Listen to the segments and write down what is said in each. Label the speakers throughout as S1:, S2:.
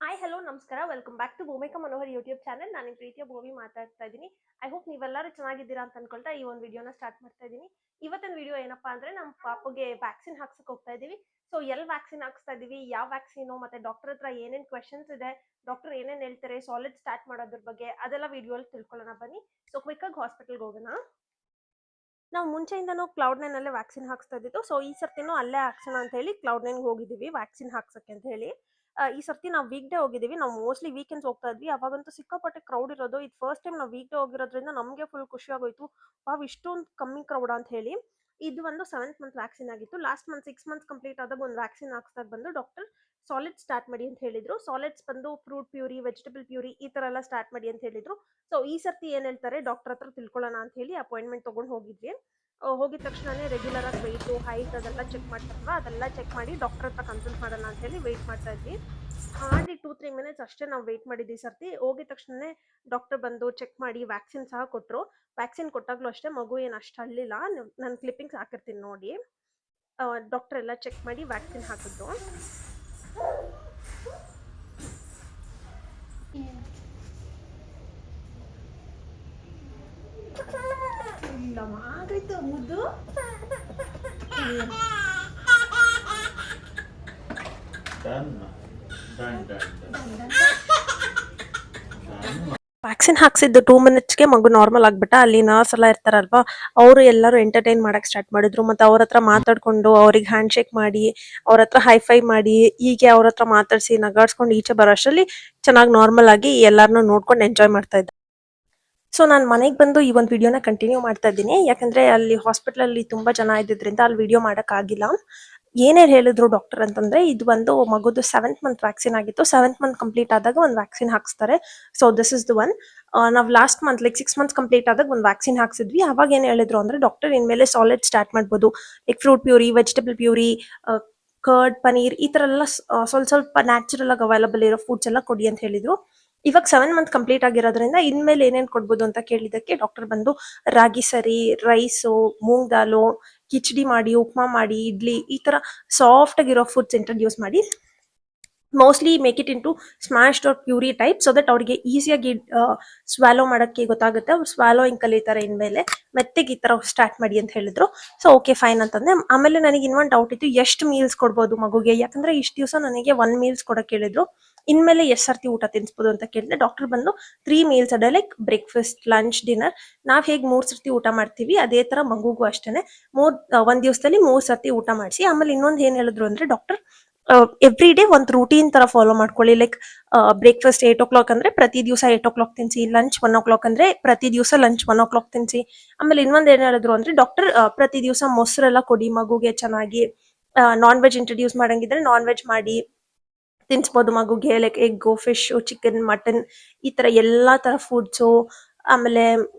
S1: Hi hello ನಮಸ್ಕಾರ welcome back to Bhoomika Manohar YouTube channel. ನಾನು ಪ್ರೀತಿಯ ಭೂಮಿ ಮಾತಾಡ್ತಾ ಇದ್ದೀನಿ. ಐ ಹೋಪ್ ನೀವೆಲ್ಲರೂ ಚೆನ್ನಾಗಿದ್ದೀರಾ ಅಂತ ಅನ್ಕೊಳ್ತಾ ಈ ಒಂದು ವಿಡಿಯೋನ ಸ್ಟಾರ್ಟ್ ಮಾಡ್ತಾ ಇದ್ದೀನಿ. ಇವತ್ತಿನ ವಿಡಿಯೋ ಏನಪ್ಪಾ ಅಂದ್ರೆ ನಮ್ಮ ಪಾಪುಗೆ ವ್ಯಾಕ್ಸಿನ್ ಹಾಕ್ಸಕ್ ಹೋಗ್ತಾ ಇದೀವಿ. ಸೊ ಎಲ್ಲಿ ವ್ಯಾಕ್ಸಿನ್ ಹಾಕ್ಸ್ತಾ ಇದೀವಿ, ಯಾವ ವ್ಯಾಕ್ಸಿನ್, ಮತ್ತೆ ಡಾಕ್ಟರ್ ಹತ್ರ ಏನೇನ್ ಕ್ವೆಶನ್ಸ್ ಇದೆ, ಡಾಕ್ಟರ್ ಏನೇನ್ ಹೇಳ್ತಾರೆ, ಸಾಲಿಡ್ ಸ್ಟಾರ್ಟ್ ಮಾಡೋದ್ರ ಬಗ್ಗೆ ಅದೆಲ್ಲ ವಿಡಿಯೋ ಅಲ್ಲಿ ತಿಳ್ಕೊಳ್ಳೋಣ ಬನ್ನಿ. ಸೊ ಕ್ವಿಕ್ ಆಗಿ ಹಾಸ್ಪಿಟಲ್ಗೆ ಹೋಗೋಣ. ನಾವು ಮುಂಚೆಯಿಂದನೂ ಕ್ಲೌಡ್9 ಅಲ್ಲೇ ವ್ಯಾಕ್ಸಿನ್ ಹಾಕ್ಸ್ತಾ ಇದ್ದಿದ್ದು. ಸೊ ಈ ಸರ್ತಿನೂ ಅಲ್ಲೇ ಹಾಕ್ಸೋಣ ಅಂತ ಹೇಳಿ ಕ್ಲೌಡ್9 ಹೋಗಿದ್ದೀವಿ ವ್ಯಾಕ್ಸಿನ್ ಹಾಕ್ಸಕ್ಕೆ ಅಂತ ಹೇಳಿ. ಈ ಸರ್ತಿ ನಾವು ವೀಕ್ ಡೇ ಹೋಗಿದ್ದೀವಿ. ನಾವು ಮೋಸ್ಟ್ಲಿ ವೀಕೆಂಡ್ಸ್ ಹೋಗ್ತಾ ಇದ್ವಿ. ಅವಾಗಂತೂ ಸಿಕ್ಕಾಪಟ್ಟೆ ಕ್ರೌಡ್ ಇರೋದು. ಇದು ಫಸ್ಟ್ ಟೈಮ್ ನಾವು ವೀಕ್ ಡೇ ಹೋಗಿರೋದ್ರಿಂದ ನಮಗೆ ಫುಲ್ ಖುಷಿ ಆಗೋಯ್ತು. ವಾವ್, ಇಷ್ಟೊಂದು ಕಮ್ಮಿ ಕ್ರೌಡ್ ಅಂತ ಹೇಳಿ. ಇದು ಒಂದು 7th ಮಂತ್ ವ್ಯಾಕ್ಸಿನ್ ಆಗಿತ್ತು. ಲಾಸ್ಟ್ ಮಂತ್ 6 ಮಂತ್ಸ್ ಕಂಪ್ಲೀಟ್ ಆದಾಗ ಒಂದು ವ್ಯಾಕ್ಸಿನ್ ಹಾಕ್ಸ್ದಾಗ ಬಂದು ಡಾಕ್ಟರ್ ಸಾಲಿಡ್ ಸ್ಟಾರ್ಟ್ ಮಾಡಿ ಅಂತ ಹೇಳಿದ್ರು. ಸಾಲಿಡ್ಸ್ ಬಂದು ಫ್ರೂಟ್ ಪ್ಯೂರಿ, ವೆಜಿಟಬಲ್ ಪ್ಯೂರಿ ಈ ತರ ಎಲ್ಲ ಸ್ಟಾರ್ಟ್ ಮಾಡಿ ಅಂತ ಹೇಳಿದ್ರು. ಸೊ ಈ ಸರ್ತಿ ಏನ್ ಹೇಳ್ತಾರೆ ಡಾಕ್ಟರ್ ಹತ್ರ ತಿಳ್ಕೊಳ್ಳೋಣ ಅಂತ ಹೇಳಿ ಅಪಾಯಿಂಟ್ಮೆಂಟ್ ತಗೊಂಡು ಹೋಗಿದ್ವಿ. ಹೋಗಿದ ತಕ್ಷಣನೇ ರೆಗ್ಯುಲರ್ ಆಗಿ ವೆಯ್ಟು, ಹೈಟ್ ಅದೆಲ್ಲ ಚೆಕ್ ಮಾಡ್ತಾರಲ್ವಾ, ಅದೆಲ್ಲ ಚೆಕ್ ಮಾಡಿ ಡಾಕ್ಟರ್ ಹತ್ರ ಕನ್ಸಲ್ಟ್ ಮಾಡೋಣ ಅಂತ ಹೇಳಿ ವೆಯ್ಟ್ ಮಾಡ್ತಾ ಇದ್ವಿ. ಹಾರ್ಡ್ಲಿ 2-3 ಮಿನಿಟ್ಸ್ ಅಷ್ಟೇ ನಾವು ವೆಯ್ಟ್ ಮಾಡಿದ್ವಿ ಸರ್ತಿ. ಹೋಗಿದ ತಕ್ಷಣನೇ ಡಾಕ್ಟರ್ ಬಂದು ಚೆಕ್ ಮಾಡಿ ವ್ಯಾಕ್ಸಿನ್ ಸಹ ಕೊಟ್ಟರು. ವ್ಯಾಕ್ಸಿನ್ ಕೊಟ್ಟಾಗ್ಲೂ ಅಷ್ಟೇ ಮಗು ಏನು ಅಷ್ಟು ಅಳ್ಳಿಲ್ಲ. ನಾನು ಕ್ಲಿಪ್ಪಿಂಗ್ಸ್ ಹಾಕಿರ್ತೀನಿ ನೋಡಿ. ಡಾಕ್ಟರ್ ಎಲ್ಲ ಚೆಕ್ ಮಾಡಿ ವ್ಯಾಕ್ಸಿನ್ ಹಾಕಿದ್ರು. ಇಲ್ಲಮ್ಮ ಆಗೈತು ಮುದ್ದು. ವ್ಯಾಕ್ಸಿನ್ ಹಾಕ್ಸಿದ್ದು 2 ಮಿನಿಟ್ಸ್ಗೆ ಮಗು ನಾರ್ಮಲ್ ಆಗ್ಬಿಟ್ಟ. ಅಲ್ಲಿ ನರ್ಸ್ ಎಲ್ಲ ಇರ್ತಾರಲ್ವಾ, ಅವರು ಎಲ್ಲರೂ ಎಂಟರ್ಟೈನ್ ಮಾಡಕ್ ಸ್ಟಾರ್ಟ್ ಮಾಡಿದ್ರು. ಮತ್ತೆ ಅವ್ರ ಹತ್ರ ಮಾತಾಡ್ಕೊಂಡು ಅವ್ರಿಗೆ ಹ್ಯಾಂಡ್ ಶೇಕ್ ಮಾಡಿ, ಅವ್ರ ಹತ್ರ ಹೈಫೈ ಮಾಡಿ, ಹೀಗೆ ಅವ್ರ ಹತ್ರ ಮಾತಾಡ್ಸಿ ನಗಾಡ್ಸ್ಕೊಂಡು ಈಚೆ ಬರೋ ಅಷ್ಟರಲ್ಲಿ ಚೆನ್ನಾಗಿ ನಾರ್ಮಲ್ ಆಗಿ ಎಲ್ಲಾರನ್ನೂ ನೋಡ್ಕೊಂಡು ಎಂಜಾಯ್ ಮಾಡ್ತಾ ಇದ್ದೆ. ಸೊ ನಾನು ಮನೆಗೆ ಬಂದು ಈ ಒಂದು ವಿಡಿಯೋನ ಕಂಟಿನ್ಯೂ ಮಾಡ್ತಾ ಇದ್ದೀನಿ. ಯಾಕಂದ್ರೆ ಅಲ್ಲಿ ಹಾಸ್ಪಿಟಲ್ ಅಲ್ಲಿ ತುಂಬಾ ಜನ ಇದ್ದಿದ್ರಿಂದ ಅಲ್ಲಿ ವಿಡಿಯೋ ಮಾಡಕ್ ಆಗಿಲ್ಲ. ಏನೇನು ಹೇಳಿದ್ರು ಡಾಕ್ಟರ್ ಅಂತಂದ್ರೆ, ಇದು ಒಂದು ಮಗುದು 7th ಮಂತ್ ವ್ಯಾಕ್ಸಿನ್ ಆಗಿತ್ತು. 7th ಮಂತ್ ಕಂಪ್ಲೀಟ್ ಆದಾಗ ಒಂದು ವ್ಯಾಕ್ಸಿನ್ ಹಾಕ್ಸ್ತಾರೆ. So this is the one. ನಾವು ಲಾಸ್ಟ್ ಮಂತ್ 6 ಮಂತ್ಸ್ ಕಂಪ್ಲೀಟ್ ಆದಾಗ ಒಂದು ವ್ಯಾಕ್ಸಿನ್ ಹಾಕ್ಸಿದ್ವಿ. ಅವಾಗ ಏನ್ ಹೇಳಿದ್ರು ಅಂದ್ರೆ ಡಾಕ್ಟರ್, ಇನ್ಮೇಲೆ ಸಾಲಿಡ್ ಸ್ಟಾರ್ಟ್ ಮಾಡ್ಬೋದು. Like fruit puree, vegetable puree, curd, paneer ಈ ತರ ಎಲ್ಲ ಸ್ವಲ್ಪ ನ್ಯಾಚುರಲ್ ಆಗಿ ಅವೈಲಬಲ್ ಇರೋ ಫುಡ್ಸ್ ಎಲ್ಲ ಕೊಡಿ ಅಂತ ಹೇಳಿದ್ರು. ಇವಾಗ 7 ಮಂತ್ ಕಂಪ್ಲೀಟ್ ಆಗಿರೋದ್ರಿಂದ ಇನ್ಮೇಲೆ ಏನೇನ್ ಕೊಡ್ಬೋದು ಅಂತ ಕೇಳಿದಕ್ಕೆ ಡಾಕ್ಟರ್ ಬಂದು ರಾಗಿ ಸರಿ, ರೈಸು, ಮೂಂಗ್ ದಾಲು, ಕಿಚಡಿ ಮಾಡಿ, ಉಪ್ಮಾ ಮಾಡಿ, ಇಡ್ಲಿ ಈ ತರ ಸಾಫ್ಟ್ ಆಗಿರೋ ಫುಡ್ಸ್ ಇಂಟ್ರೊಡ್ಯೂಸ್ ಮಾಡಿ, mostly make it into smashed or puree type, so that ಅವ್ರಿಗೆ ಈಸಿಯಾಗಿ ಸ್ವಾಲೋ ಮಾಡಕ್ಕೆ ಗೊತ್ತಾಗುತ್ತೆ. ಅವ್ರು ಸ್ವಾಲೋಯಿಂಗ್ ಕಲಿತಾರೆ ಇನ್ಮೇಲೆ. ಮೆತ್ತಗೆ ಈ ತರ ಸ್ಟಾರ್ಟ್ ಮಾಡಿ ಅಂತ ಹೇಳಿದ್ರು. ಸೊ ಓಕೆ ಫೈನ್ ಅಂತಂದೆ. ಆಮೇಲೆ ನನಗೆ ಇನ್ನೊಂದು ಡೌಟ್ ಇತ್ತು, ಎಷ್ಟು ಮೀಲ್ಸ್ ಕೊಡ್ಬೋದು ಮಗುಗೆ, ಯಾಕಂದ್ರೆ ಇಷ್ಟು ದಿವಸ ನನಗೆ 1 ಮೀಲ್ಸ್ ಕೊಡಕ್ಕೆ ಹೇಳಿದ್ರು. ಇನ್ಮೇಲೆ ಎಷ್ಟು ಸರ್ತಿ ಊಟ ತಿನ್ಸ್ಬೋದು ಅಂತ ಕೇಳಿದೆ. ಡಾಕ್ಟರ್ ಬಂದು 3 ಮೀಲ್ಸ್ ಅದೇ, ಲೈಕ್ ಬ್ರೇಕ್ಫಾಸ್ಟ್, ಲಂಚ್, ಡಿನ್ನರ್. ನಾವ್ ಹೇಗ್ 3 ಸರ್ತಿ ಊಟ ಮಾಡ್ತೀವಿ ಅದೇ ತರ ಮಗುಗೂ ಅಷ್ಟೇನೆ ಒಂದ್ ದಿವಸದಲ್ಲಿ 3 ಸರ್ತಿ ಊಟ ಮಾಡಿಸಿ. ಆಮೇಲೆ ಇನ್ನೊಂದು ಏನ್ ಹೇಳಿದ್ರು ಅಂದ್ರೆ ಡಾಕ್ಟರ್, ಎವ್ರಿ ಡೇ ಒಂದು ರೂಟೀನ್ ತರ ಫಾಲೋ ಮಾಡ್ಕೊಳ್ಳಿ. ಲೈಕ್ ಬ್ರೇಕ್ಫಾಸ್ಟ್ 8 o'clock ಅಂದ್ರೆ ಪ್ರತಿ ದಿವಸ 8 o'clock ತಿನ್ಸಿ. ಲಂಚ್ 1 o'clock ಅಂದ್ರೆ ಪ್ರತಿ ದಿವಸ ಲಂಚ್ 1 o'clock ತಿನ್ಸಿ. ಆಮೇಲೆ ಇನ್ನೊಂದ್ ಏನ್ ಹೇಳಿದ್ರು ಅಂದ್ರೆ ಡಾಕ್ಟರ್, ಪ್ರತಿ ದಿವಸ ಮೊಸರೆಲ್ಲ ಕೊಡಿ ಮಗುಗೆ ಚೆನ್ನಾಗಿ. ನಾನ್ ವೆಜ್ ಇಂಟ್ರೊಡ್ಯೂಸ್ ಮಾಡಂಗಿದ್ರೆ ನಾನ್ ವೆಜ್ ಮಾಡಿ ತಿನ್ಸ್ಬೋದು ಮಗುಗೆ. Like egg, fish, chicken, mutton ಈ ತರ ಎಲ್ಲಾ ತರ ಫುಡ್ಸು, ಆಮೇಲೆ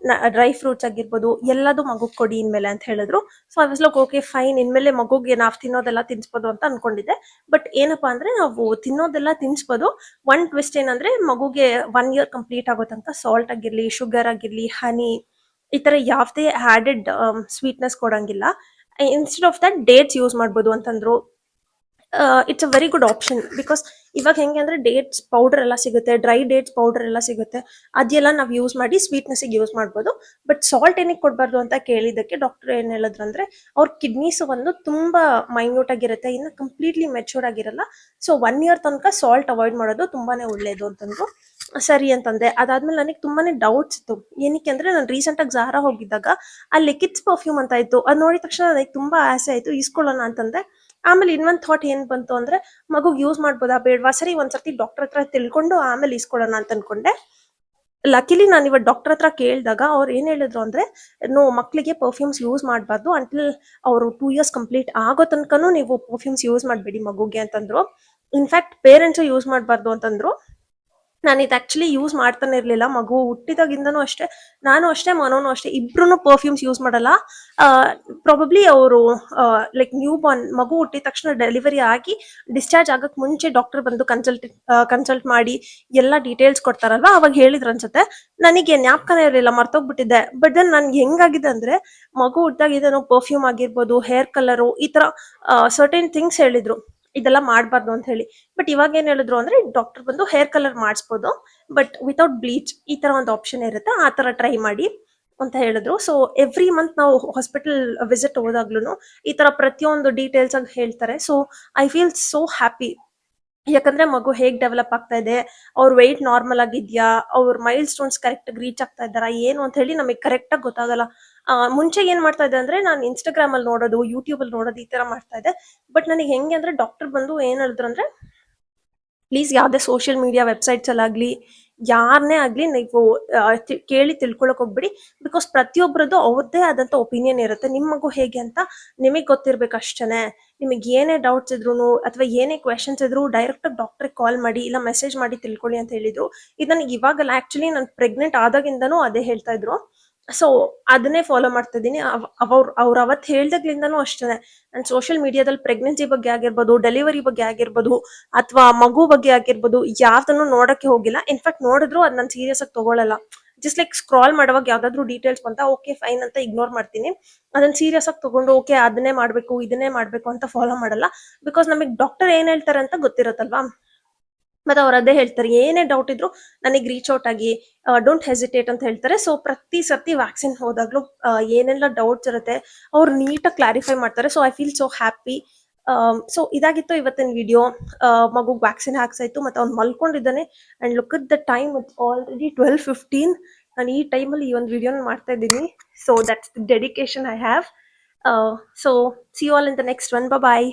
S1: ಡ್ರೈ ಫ್ರೂಟ್ಸ್ ಆಗಿರ್ಬೋದು ಎಲ್ಲದೂ ಮಗುಗ್ ಕೊಡಿ ಇನ್ಮೇಲೆ ಅಂತ ಹೇಳಿದ್ರು. So I was like okay fine, ಇನ್ಮೇಲೆ ಮಗುಗೆ ನಾವ್ ತಿನ್ನೋದೆಲ್ಲ ತಿನ್ಸ್ಬೋದು ಅಂತ ಅನ್ಕೊಂಡಿದ್ದೆ. ಬಟ್ ಏನಪ್ಪಾ ಅಂದ್ರೆ ನಾವು ತಿನ್ನೋದೆಲ್ಲ ತಿನ್ಸ್ಬೋದು. ಒನ್ ಟ್ವಿಸ್ಟ್ ಏನಂದ್ರೆ, ಮಗುಗೆ 1 year ಕಂಪ್ಲೀಟ್ ಆಗೋ ತನಕ ಸಾಲ್ಟ್ ಆಗಿರ್ಲಿ, ಶುಗರ್ ಆಗಿರ್ಲಿ, ಹನಿ ಈ ತರ ಯಾವ್ದೇ ಆಡೆಡ್ ಸ್ವೀಟ್ನೆಸ್ ಕೊಡಂಗಿಲ್ಲ. Instead of that dates use ಮಾಡ್ಬೋದು ಅಂತಂದ್ರು. It's a very good option. Because ಇವಾಗ ಹೆಂಗೆ ಅಂದ್ರೆ ಡೇಟ್ಸ್ ಪೌಡರ್ ಎಲ್ಲ ಸಿಗುತ್ತೆ, ಡ್ರೈ ಡೇಟ್ಸ್ ಪೌಡರ್ ಎಲ್ಲ ಸಿಗುತ್ತೆ. ಅದೆಲ್ಲ ನಾವು ಯೂಸ್ ಮಾಡಿ ಸ್ವೀಟ್ನೆಸ್ಗೆ ಯೂಸ್ ಮಾಡ್ಬೋದು. ಬಟ್ ಸಾಲ್ಟ್ ಏನಕ್ಕೆ ಕೊಡಬಾರ್ದು ಅಂತ ಕೇಳಿದಕ್ಕೆ ಡಾಕ್ಟರ್ ಏನ್ ಹೇಳಿದ್ರು ಅಂದ್ರೆ, ಅವ್ರ ಕಿಡ್ನೀಸ್ ಒಂದು ತುಂಬಾ ಮೈನ್ಯೂಟ್ ಆಗಿರುತ್ತೆ, ಇನ್ನು ಕಂಪ್ಲೀಟ್ಲಿ ಮೆಚೂರ್ ಆಗಿರಲ್ಲ. ಸೊ 1 year ತನಕ ಸಾಲ್ಟ್ ಅವಾಯ್ಡ್ ಮಾಡೋದು ತುಂಬಾನೇ ಒಳ್ಳೇದು ಅಂತಂದ್ರು. ಸರಿ ಅಂತಂದೆ. ಅದಾದ್ಮೇಲೆ ನನಗೆ ತುಂಬಾನೇ ಡೌಟ್ಸ್ ಇತ್ತು. ಏನಕ್ಕೆ ಅಂದ್ರೆ, ನಾನು ರೀಸೆಂಟ್ ಆಗಿ ಝಾರಾ ಹೋಗಿದ್ದಾಗ ಅಲ್ಲಿ ಕಿಡ್ಸ್ ಪರ್ಫ್ಯೂಮ್ ಅಂತ ಇತ್ತು. ಅದ್ ನೋಡಿದ ತಕ್ಷಣ ನನಗೆ ತುಂಬಾ ಆಸೆ ಆಯ್ತು, ಇಸ್ಕೊಳ್ಳೋಣ ಅಂತಂದೆ. ಆಮೇಲೆ ಇನ್ನೊಂದ್ ಥಾಟ್ ಏನ್ ಬಂತು ಅಂದ್ರೆ, ಮಗುಗ್ ಯೂಸ್ ಮಾಡ್ಬೋದಾ ಬೇಡವಾ, ಸರಿ ಒಂದ್ಸರ್ತಿ ಡಾಕ್ಟರ್ ಹತ್ರ ತಿಳ್ಕೊಂಡು ಆಮೇಲೆ ಇಸ್ಕೊಳ್ಳೋಣ ಅಂತ ಅನ್ಕೊಂಡೆ. ಲಕಿಲಿ ನಾನು ಇವತ್ತು ಡಾಕ್ಟರ್ ಹತ್ರ ಕೇಳಿದಾಗ ಅವ್ರು ಏನ್ ಹೇಳಿದ್ರು ಅಂದ್ರೆ, ನೋ, ಮಕ್ಕಳಿಗೆ ಪರ್ಫ್ಯೂಮ್ಸ್ ಯೂಸ್ ಮಾಡಬಾರ್ದು ಅಂಟಿಲ್ ಅವರು 2 years ಕಂಪ್ಲೀಟ್ ಆಗೋ ತನಕನೂ ನೀವು ಪರ್ಫ್ಯೂಮ್ಸ್ ಯೂಸ್ ಮಾಡಬೇಡಿ ಮಗುಗೆ ಅಂತಂದ್ರು. ಇನ್ಫ್ಯಾಕ್ಟ್ ಪೇರೆಂಟ್ಸ್ ಯೂಸ್ ಮಾಡಬಾರ್ದು ಅಂತಂದ್ರು. ನಾನು ಇದು ಆಕ್ಚುಲಿ ಯೂಸ್ ಮಾಡ್ತಾನೆ ಇರ್ಲಿಲ್ಲ. ಮಗು ಹುಟ್ಟಿದಾಗಿಂದನೂ ಅಷ್ಟೇ, ನಾನು ಅಷ್ಟೇ, ಮನೋನು ಅಷ್ಟೇ, ಇಬ್ರು ಪರ್ಫ್ಯೂಮ್ಸ್ ಯೂಸ್ ಮಾಡಲ್ಲ. ಪ್ರಾಬಬ್ಲಿ ಅವರು ಲೈಕ್ ನ್ಯೂ ಬಾರ್ನ್ ಮಗು ಹುಟ್ಟಿದ ತಕ್ಷಣ ಡೆಲಿವರಿ ಆಗಿ ಡಿಸ್ಚಾರ್ಜ್ ಆಗಕ್ ಮುಂಚೆ ಡಾಕ್ಟರ್ ಬಂದು ಕನ್ಸಲ್ಟ್ ಮಾಡಿ ಎಲ್ಲ ಡೀಟೇಲ್ಸ್ ಕೊಡ್ತಾರಲ್ವಾ, ಅವಾಗ ಹೇಳಿದ್ರು ಅನ್ಸುತ್ತೆ. ನನಗೆ ಜ್ಞಾಪಕನೇ ಇರಲಿಲ್ಲ, ಮರ್ತೋಗ್ಬಿಟ್ಟಿದ್ದೆ. ಬಟ್ ದೆನ್ ನನ್ಗೆ ಹೆಂಗಾಗಿದೆ ಅಂದ್ರೆ, ಮಗು ಹುಟ್ಟಿದಾಗಿಂದನೂ ಪರ್ಫ್ಯೂಮ್ ಆಗಿರ್ಬೋದು, ಹೇರ್ ಕಲರು ಈ ತರ ಸರ್ಟೆನ್ ಥಿಂಗ್ಸ್ ಹೇಳಿದ್ರು. ಇದೆಲ್ಲ ಮಾಡಬಾರ್ದು ಅಂತ ಹೇಳಿ. ಬಟ್ ಇವಾಗ ಏನ್ ಹೇಳಿದ್ರು ಅಂದ್ರೆ ಡಾಕ್ಟರ್ ಬಂದು ಹೇರ್ ಕಲರ್ ಮಾಡಿಸ್ಬೋದು, ಬಟ್ ವಿತೌಟ್ ಬ್ಲೀಚ್ ಈ ತರ ಒಂದು ಆಪ್ಷನ್ ಇರುತ್ತೆ, ಆ ತರ ಟ್ರೈ ಮಾಡಿ ಅಂತ ಹೇಳಿದ್ರು. ಸೊ ಎವ್ರಿ ಮಂತ್ ನಾವು ಹಾಸ್ಪಿಟಲ್ ವಿಸಿಟ್ ಹೋದಾಗ್ಲೂ ಈ ತರ ಪ್ರತಿಯೊಂದು ಡೀಟೇಲ್ಸ್ ಆಗಿ ಹೇಳ್ತಾರೆ. So I feel so happy. ಯಾಕಂದ್ರೆ ಮಗು ಹೇಗ್ ಡೆವಲಪ್ ಆಗ್ತಾ ಇದೆ, ಅವ್ರ ವೆಯ್ಟ್ ನಾರ್ಮಲ್ ಆಗಿದ್ಯಾ, ಅವ್ರ ಮೈಲ್ ಸ್ಟೋನ್ಸ್ ಕರೆಕ್ಟ್ ಆಗಿ ರೀಚ್ ಆಗ್ತಾ ಇದ್ದಾರಾ ಏನು ಅಂತ ಹೇಳಿ ನಮಗೆ ಕರೆಕ್ಟ್ ಆಗಿ ಗೊತ್ತಾಗಲ್ಲ. ಮುಂಚೆ ಏನ್ ಮಾಡ್ತಾ ಇದ್ದೆ ಅಂದ್ರೆ ನಾನು ಇನ್ಸ್ಟಾಗ್ರಾಮ್ ಅಲ್ಲಿ ನೋಡೋದು, ಯೂಟ್ಯೂಬ್ ಅಲ್ಲಿ ನೋಡೋದು ಈ ತರ ಮಾಡ್ತಾ ಇದ್ದೆ. ಬಟ್ ನನಗೆ ಹೆಂಗೆ ಅಂದ್ರೆ ಡಾಕ್ಟರ್ ಬಂದು ಏನ್ ಹೇಳಿದ್ರು ಅಂದ್ರೆ, ಪ್ಲೀಸ್ ಯಾವುದೇ ಸೋಷಿಯಲ್ ಮೀಡಿಯಾ ವೆಬ್ಸೈಟ್ಸ್ ಅಲ್ಲಾಗ್ಲಿ ಯಾರನ್ನೇ ಆಗ್ಲಿ ನೀವು ಕೇಳಿ ತಿಳ್ಕೊಳಕ್ ಹೋಗ್ಬಿಡಿ. ಬಿಕಾಸ್ ಪ್ರತಿಯೊಬ್ಬರದ್ದು ಅವ್ರದ್ದೇ ಆದಂತ ಒಪಿನಿಯನ್ ಇರುತ್ತೆ. ನಿಮ್ ಮಗು ಹೇಗೆ ಅಂತ ನಿಮಗ್ ಗೊತ್ತಿರ್ಬೇಕು ಅಷ್ಟೇನೆ. ನಿಮಗೆ ಏನೇ ಡೌಟ್ಸ್ ಇದ್ರು ಅಥವಾ ಏನೇ ಕ್ವೆಶನ್ಸ್ ಇದ್ರು ಡೈರೆಕ್ಟ್ ಆಗಿ ಡಾಕ್ಟರ್ ಕಾಲ್ ಮಾಡಿ ಇಲ್ಲ ಮೆಸೇಜ್ ಮಾಡಿ ತಿಳ್ಕೊಳ್ಳಿ ಅಂತ ಹೇಳಿದ್ರು. ಇದು ನನಗೆ ಇವಾಗಲ್ಲ, ಆಕ್ಚುಲಿ ನಾನು ಪ್ರೆಗ್ನೆಂಟ್ ಆದಾಗಿಂದನೂ ಅದೇ ಹೇಳ್ತಾ ಇದ್ರು. ಸೊ ಅದನ್ನೇ ಫಾಲೋ ಮಾಡ್ತಾ ಇದ್ದೀನಿ. ಅವ್ರು ಅವತ್ತು ಹೇಳ್ದಾಗ್ಲಿಂದನೂ ಅಷ್ಟೇನೆ. ನಾನು ಸೋಷಿಯಲ್ ಮೀಡಿಯಾದಲ್ಲಿ ಪ್ರೆಗ್ನೆನ್ಸಿ ಬಗ್ಗೆ ಆಗಿರ್ಬೋದು, ಡೆಲಿವರಿ ಬಗ್ಗೆ ಆಗಿರ್ಬೋದು, ಅಥವಾ ಮಗು ಬಗ್ಗೆ ಆಗಿರ್ಬೋದು ಯಾವ್ದನ್ನು ನೋಡಕ್ಕೆ ಹೋಗಿಲ್ಲ. ಇನ್ಫ್ಯಾಕ್ಟ್ ನೋಡಿದ್ರು ಅದ್ ನಾನು ಸೀರಿಯಸ್ ಆಗಿ ತಗೊಳಲ್ಲ. ಜಸ್ಟ್ ಲೈಕ್ ಸ್ಕ್ರಾಲ್ ಮಾಡುವಾಗ ಯಾವ್ದಾದ್ರು ಡೀಟೇಲ್ಸ್ ಬಂತ ಓಕೆ ಫೈನ್ ಅಂತ ಇಗ್ನೋರ್ ಮಾಡ್ತೀನಿ. ಅದನ್ನ ಸೀರಿಯಸ್ ಆಗಿ ತಗೊಂಡು ಓಕೆ ಅದನ್ನೇ ಮಾಡ್ಬೇಕು ಇದನ್ನೇ ಮಾಡ್ಬೇಕು ಅಂತ ಫಾಲೋ ಮಾಡಲ್ಲ. ಬಿಕಾಸ್ ನಮಗೆ ಡಾಕ್ಟರ್ ಏನ್ ಹೇಳ್ತಾರೆ ಅಂತ ಗೊತ್ತಿರತ್ತಲ್ವಾ. ಮತ್ತೆ ಅವ್ರು ಅದೇ ಹೇಳ್ತಾರೆ, ಏನೇ ಡೌಟ್ ಇದ್ರು ನನಗೆ ರೀಚ್ ಔಟ್ ಆಗಿ, ಡೋಂಟ್ ಹೆಸಿಟೇಟ್ ಅಂತ ಹೇಳ್ತಾರೆ. ಸೊ ಪ್ರತಿ ಸರ್ತಿ ವ್ಯಾಕ್ಸಿನ್ ಹೋದಾಗ್ಲೂ ಏನೆಲ್ಲ ಡೌಟ್ಸ್ ಇರುತ್ತೆ ಅವ್ರು ನೀಟಾಗಿ ಕ್ಲಾರಿಫೈ ಮಾಡ್ತಾರೆ. So I feel so happy. So ಇದಾಗಿತ್ತು ಇವತ್ತಿನ ವಿಡಿಯೋ. ಮಗುಗ್ ವ್ಯಾಕ್ಸಿನ್ ಹಾಕ್ಸಾಯ್ತು, ಮತ್ತೆ ಅವ್ನು ಮಲ್ಕೊಂಡಿದ್ದಾನೆ. And look at the time, it's already 12:15. ನಾನು ಈ ಟೈಮಲ್ಲಿ ಈ ಒಂದು ವಿಡಿಯೋನ ಮಾಡ್ತಾ ಇದ್ದೀನಿ. So that's the dedication I have. So see you all in the next one. Bye.